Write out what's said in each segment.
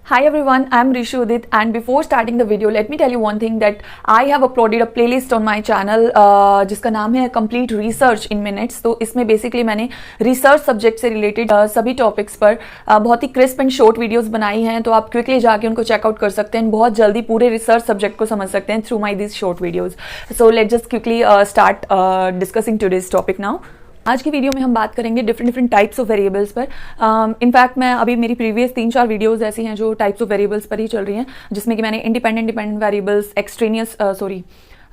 Hi everyone, I'm Rishu Udit, and before starting the video, let me tell you one thing that I have uploaded a playlist on my channel जिसका नाम है Complete Research in Minutes। तो इसमें basically मैंने research subject से related सभी topics पर बहुत ही क्रिस्प एंड शॉर्ट वीडियोस बनाई हैं, तो आप क्विकली जाके उनको चेकआउट कर सकते हैं, बहुत जल्दी पूरे रिसर्च सब्जेक्ट को समझ सकते हैं through my this short videos. So let just quickly start discussing today's topic now. आज की वीडियो में हम बात करेंगे डिफरेंट टाइप्स ऑफ वेरिएबल्स पर। इनफैक्ट मैं अभी मेरी प्रीवियस 3-4 वीडियोस ऐसी हैं जो टाइप्स ऑफ वेरिएबल्स पर ही चल रही हैं, जिसमें कि मैंने dependent variables,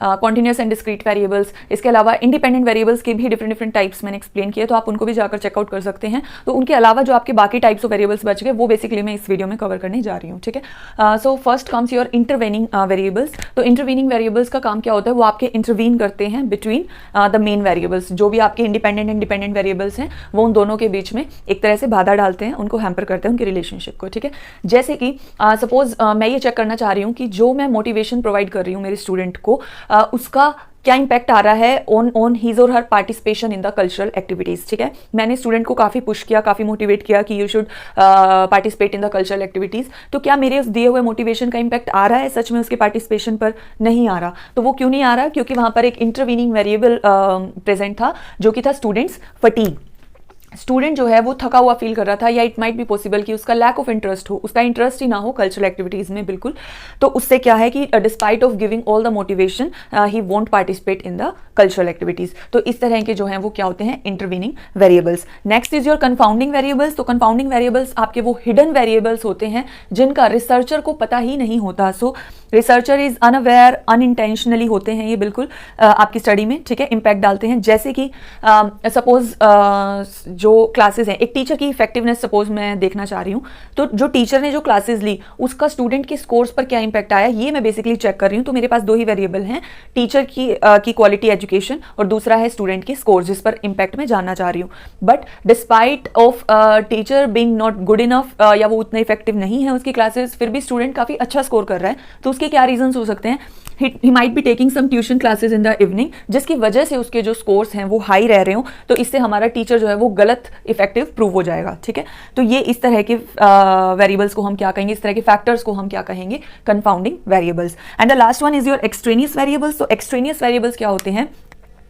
continuous and discrete variables, इसके अलावा इंडिपेंडेंट वेरिएबल्स के भी डिफरेंट टाइप्स मैंने एक्सप्लेन किए, तो आप उनको भी जाकर चेकआउट कर सकते हैं। तो उनके अलावा जो आपके बाकी टाइप्स ऑफ वेरिएबल्स बच गए वो बेसिकली मैं इस वीडियो में कवर करने जा रही हूँ, ठीक है। So first comes your intervening variables. तो इंटरवेनिंग वेरिएबल्स का काम क्या होता है, वो आपके इंटरवीन करते हैं बिटवीन द मेन वेरिएबल्स। जो भी आपके इंडिपेंडेंट एंड डिपेंडेंट वेरिएबल्स हैं वो उन दोनों के बीच में एक तरह से बाधा डालते हैं, उनको हैम्पर करते हैं उनकी रिलेशनशिप को, ठीक है। जैसे कि सपोज मैं ये चेक करना चाह रही हूँ कि जो मैं मोटिवेशन प्रोवाइड कर रही हूँ मेरे स्टूडेंट को, उसका क्या इंपैक्ट आ रहा है ऑन हिज और her participation in the cultural activities, ठीक है। मैंने स्टूडेंट को काफ़ी पुश किया, काफ़ी मोटिवेट किया कि you should participate in the cultural activities. तो क्या मेरे उस दिए हुए मोटिवेशन का इंपैक्ट आ रहा है सच में उसके पार्टिसिपेशन पर? नहीं आ रहा। तो वो क्यों नहीं आ रहा? क्योंकि वहाँ पर एक इंटरवीनिंग वेरिएबल प्रेजेंट था जो कि था स्टूडेंट्स फटीग। स्टूडेंट जो है वो थका हुआ फील कर रहा था, या इट माइट बी पॉसिबल कि उसका लैक ऑफ इंटरेस्ट हो, उसका इंटरेस्ट ही ना हो कल्चरल एक्टिविटीज में बिल्कुल। तो उससे क्या है कि despite of giving all the motivation he won't participate in the cultural activities. तो इस तरह के जो हैं वो क्या होते हैं, intervening variables. Next is your confounding variables. तो कंफाउंडिंग वेरिएबल्स आपके वो हिडन वेरिएबल्स होते हैं जिनका रिसर्चर को पता ही नहीं होता। सो रिसर्चर इज अनअवेयर, अनइंटेंशनली होते हैं ये बिल्कुल आपकी स्टडी में, ठीक है, इंपैक्ट डालते हैं। जैसे कि सपोज जो क्लासेस हैं, एक टीचर की इफेक्टिवनेस सपोज मैं देखना चाह रही हूँ, तो जो टीचर ने जो क्लासेस ली उसका स्टूडेंट के स्कोर्स पर क्या इंपैक्ट आया, ये मैं बेसिकली चेक कर रही हूँ। तो मेरे पास दो ही वेरिएबल हैं, टीचर की क्वालिटी एजुकेशन और दूसरा है स्टूडेंट के स्कोर, जिस पर इंपैक्ट मैं जानना चाह रही हूँ। But despite of teacher being not good enough, या वो उतने इफेक्टिव नहीं है उसकी क्लासेस, फिर भी स्टूडेंट काफी अच्छा स्कोर कर रहा है। तो उसके क्या रीजंस हो सकते हैं? He might be taking some tuition classes in the evening, जिसकी वजह से उसके जो स्कोर्स हैं वो हाई रह रहे हो, तो इससे हमारा टीचर जो है वो गलत इफेक्टिव प्रूव हो जाएगा, ठीक है। तो ये इस तरह के वेरिएबल्स को हम क्या कहेंगे, इस तरह के फैक्टर्स को हम क्या कहेंगे, confounding variables. And the last one is your extraneous variables. तो एक्सट्रेनियस वेरिएबल्स क्या होते हैं?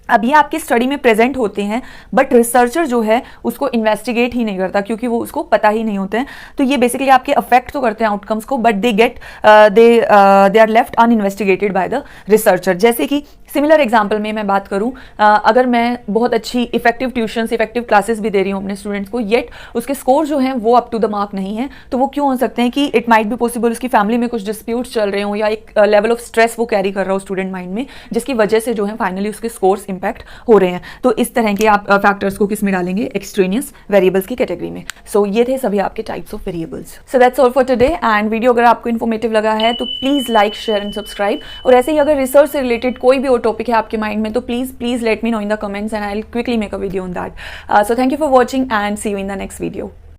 अब ये आपके स्टडी में प्रेजेंट होते हैं बट रिसर्चर जो है उसको इन्वेस्टिगेट ही नहीं करता, क्योंकि वो उसको पता ही नहीं होते हैं। तो ये बेसिकली आपके अफेक्ट तो करते हैं आउटकम्स को, but they are left uninvestigated by the researcher. जैसे कि सिमिलर एग्जाम्पल में मैं बात करूं, अगर मैं बहुत अच्छी इफेक्टिव ट्यूशंस, इफेक्टिव क्लासेस भी दे रही हूँ अपने स्टूडेंट्स को, येट उसके स्कोर जो हैं वो अप टू द मार्क नहीं है, तो वो क्यों हो सकते हैं कि इट माइट बी पॉसिबल उसकी फैमिली में कुछ डिस्प्यूट्स चल रहे हो, या एक लेवल ऑफ स्ट्रेस वो कैरी कर रहा हो स्टूडेंट माइंड में, जिसकी वजह से जो है फाइनली उसके स्कोर्स इंपैक्ट हो रहे हैं। तो इस तरह के आप फैक्टर्स को किस में डालेंगे, एक्सट्रेनियस वेरिएबल्स की कैटेगरी में। सो ये थे सभी आपके types of variables. So that's all for today. And video अगर आपको इन्फॉर्मेटिव लगा है तो please like, share and subscribe. और ऐसे ही अगर रिसर्च से रिलेटेड कोई भी और टॉपिक है आपके माइंड में, तो please let me know in the comments and I will quickly make a video on that. So thank you for watching and see you in the next video.